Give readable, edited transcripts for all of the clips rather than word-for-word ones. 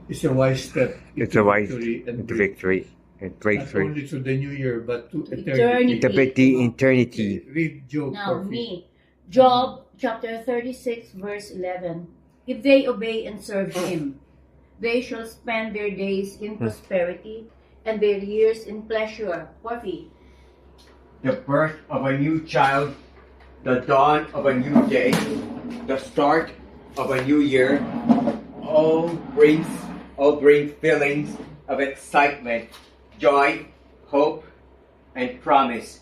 It's a wise step It's into a wise victory and into victory and not breakthrough. only to the new year but to eternity. Eternity. Read Job Now, 4:15. me. Job chapter 36, verse 11. If they obey and serve him, they shall spend their days in prosperity and their years in pleasure. Porphy. The birth of a new child, the dawn of a new day, the start of a new year, all bring feelings of excitement, joy, hope, and promise.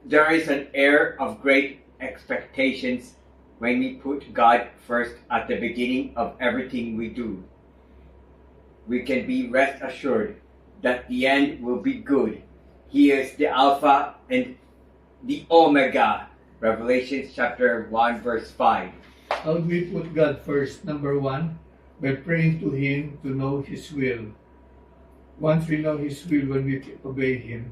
There is an air of great expectations when we put God first at the beginning of everything we do. We can be rest assured that the end will be good. He is the Alpha and the Omega. Revelation chapter 1 verse 5. How do we put God first? Number one, by praying to Him to know His will. Once we know His will, when we obey Him,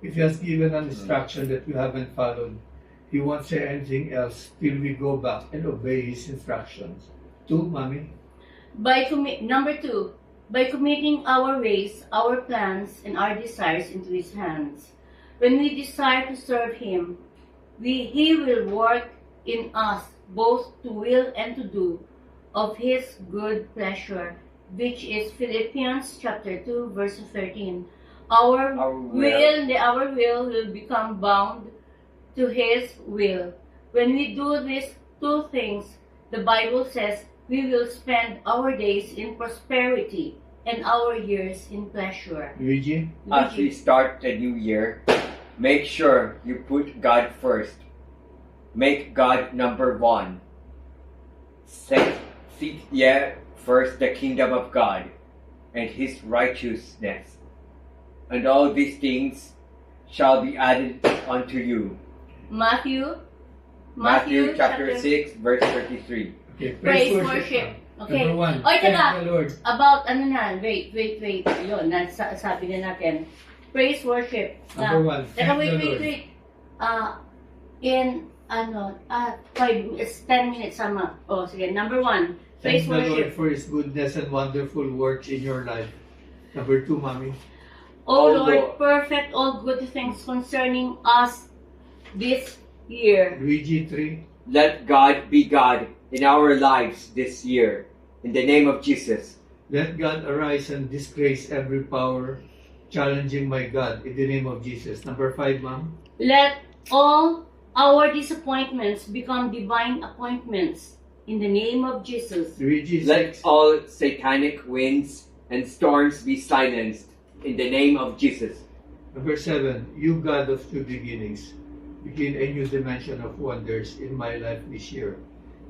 if He has given an instruction that we haven't followed, He won't say anything else till we go back and obey His instructions. Two, Mommy? Number 2, by committing our ways, our plans, and our desires into His hands. When we desire to serve Him, He will work in us both to will and to do of His good pleasure, which is Philippians chapter 2, verse 13. Our will will become bound to His will. When we do these two things, the Bible says we will spend our days in prosperity and our years in pleasure. Luigi? As we start the new year, make sure you put God first. Make God number one. Seek ye first the kingdom of God and His righteousness, and all these things shall be added unto you. Matthew chapter 6 verse 33. Okay, Praise worship. Okay. Number one, Oy, thank teka. the Lord. About wait. Yun, sabi na natin. Praise worship. Number one, Teka, thank the wait. Lord. In 10 minutes sama. Oh, sige. Number 1, praise Thank the Lord worship. for His goodness and wonderful works in your life. Number two, Mommy? O Oh, Lord, Lord. perfect all good things concerning us this year. Luigi, 3. Let God be God in our lives this year. In the name of Jesus. Let God arise and disgrace every power challenging my God in the name of Jesus. Number 5, Mom? Let all our disappointments become divine appointments in the name of Jesus. Luigi, Let 6. all satanic winds and storms be silenced in the name of Jesus. Number 7, you God of new beginnings, begin a new dimension of wonders in my life this year.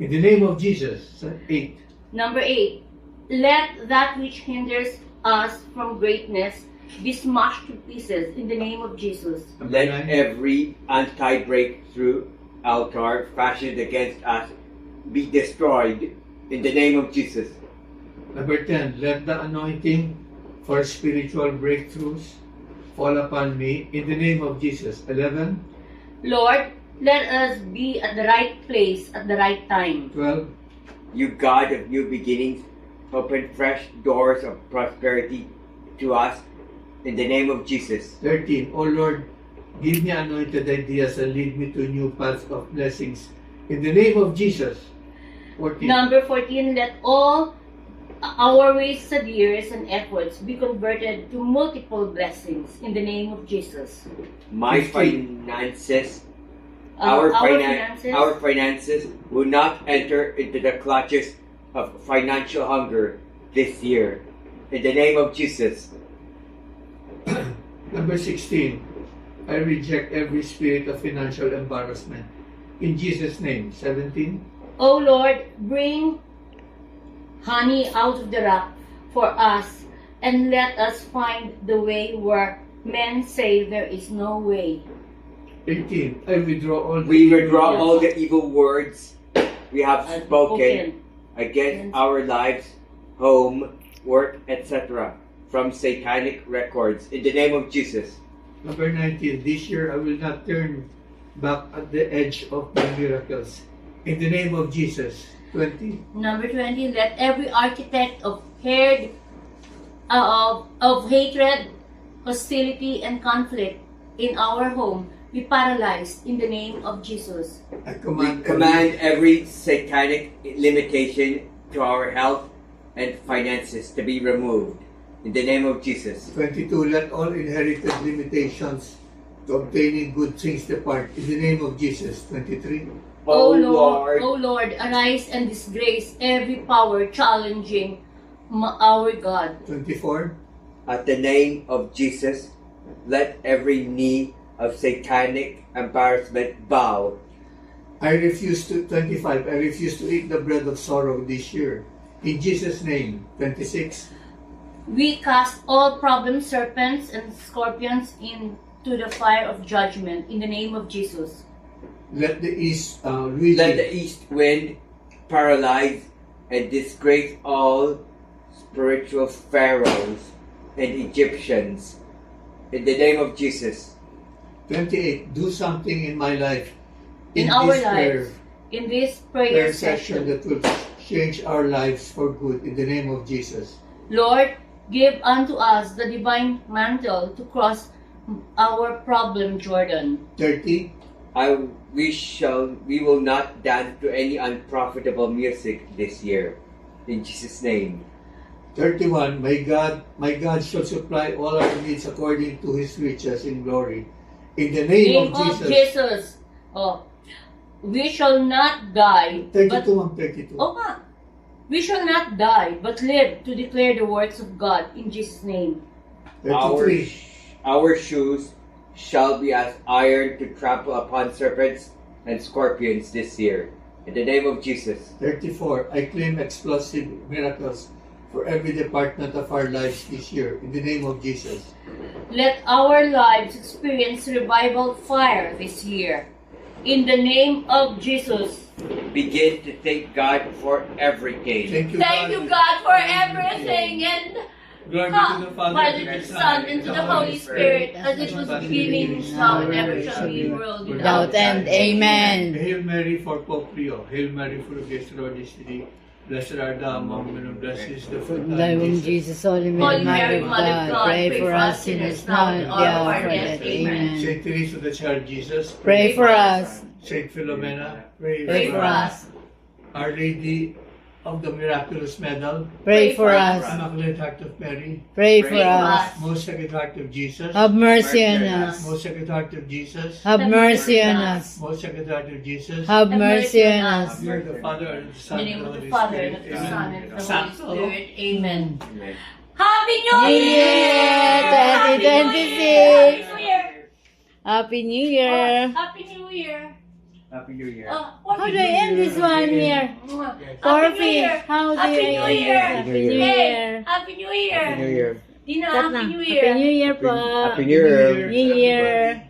In the name of Jesus. 8. Number 8, let that which hinders us from greatness be smashed to pieces in the name of Jesus. Number Let 9. every anti-breakthrough altar fashioned against us be destroyed in the name of Jesus. Number 10, let the anointing for spiritual breakthroughs fall upon me in the name of Jesus. 11. Lord, let us be at the right place at the right time. 12. You God of new beginnings, open fresh doors of prosperity to us in the name of Jesus. 13. O Lord, give me anointed ideas and lead me to new paths of blessings in the name of Jesus. 14. Number 14, let all our wasted years and efforts be converted to multiple blessings in the name of Jesus. My 15. finances, Our our finances will not enter into the clutches of financial hunger this year. In the name of Jesus. Number 16. I reject every spirit of financial embarrassment. In Jesus' name. 17. O Lord, bring honey out of the rock for us, and let us find the way where men say there is no way. 18. I withdraw all the We withdraw Yes. all the evil words we have And spoken against our lives, home, work, etc. from satanic records. In the name of Jesus. Number 19. This year I will not turn back at the edge of my miracles. In the name of Jesus. 20. Number 20, let every architect of hatred, hostility, and conflict in our home be paralyzed in the name of Jesus. I We command every satanic limitation to our health and finances to be removed. In the name of Jesus. 22. Let all inherited limitations to obtaining good things depart. In the name of Jesus. 23. O Lord, arise and disgrace every power challenging our God. 24. At the name of Jesus, let every knee of satanic embarrassment bow. I refuse to 25. I refuse to eat the bread of sorrow this year. In Jesus' name. 26. We cast all problem serpents and scorpions into the fire of judgment in the name of Jesus. Let the east Let the east wind paralyze and disgrace all spiritual pharaohs and Egyptians. In the name of Jesus. 28. Do something in my life. In our this lives. In this prayer prayer session session. that will change our lives for good. In the name of Jesus. Lord, give unto us the divine mantle to cross our problem Jordan. 30. We will not dance to any unprofitable music this year. In Jesus' name. 31. My God shall supply all our needs according to His riches in glory. In the name of Jesus. Oh, we shall not die. 32. Ma'am, 32. Oh, nga. We shall not die, but live to declare the works of God in Jesus' name. 33. Our shoes shall be as iron to trample upon serpents and scorpions this year. In the name of Jesus. 34. I claim explosive miracles for every department of our lives this year. In the name of Jesus. Let our lives experience revival fire this year. In the name of Jesus. Begin to thank God for everything. Thank you, Thank you, God, for everything. And Glory to the Father, to the Son, and to the Holy Spirit, as it was beginning, now, and ever shall be, world without Without end. Amen. Hail Mary for Pope Leo. Hail Mary for the grace, the Lord is with thee. Blessed art thou among women, and blessed is the fruit of Thy thy womb, womb, Jesus, Holy Holy Mary, Mary, Mother of God, pray for us sinners now and at the hour of our death. Amen. Saint Teresa of the Child Jesus. Pray for us. Saint Philomena. Pray for us. Our Lady of the Miraculous Medal. Pray for us. Immaculate Heart of Mary. Pray for Pray for us. us. Most Sacred Heart of Jesus. Have mercy on us. Most Sacred Heart of Jesus. Have mercy on us. Most Sacred Heart of Jesus. Have mercy on us. Glory to the Father, and the In Son, the and name the of the Holy Father, Spirit. and of the Son, and of the Amen. Holy Spirit. Amen. Amen. Happy New New Year! Year 2026. Happy New Year! Happy New Year. Happy New Year! Happy New Year. How do I end this one here? Happy New Corpy, Year! how do Happy I New end Year! this? Happy New Hey, Year. Happy New Year! New Year. Dina, Stop Happy na. New Happy Year! New Year po. Happy New Year. New Year.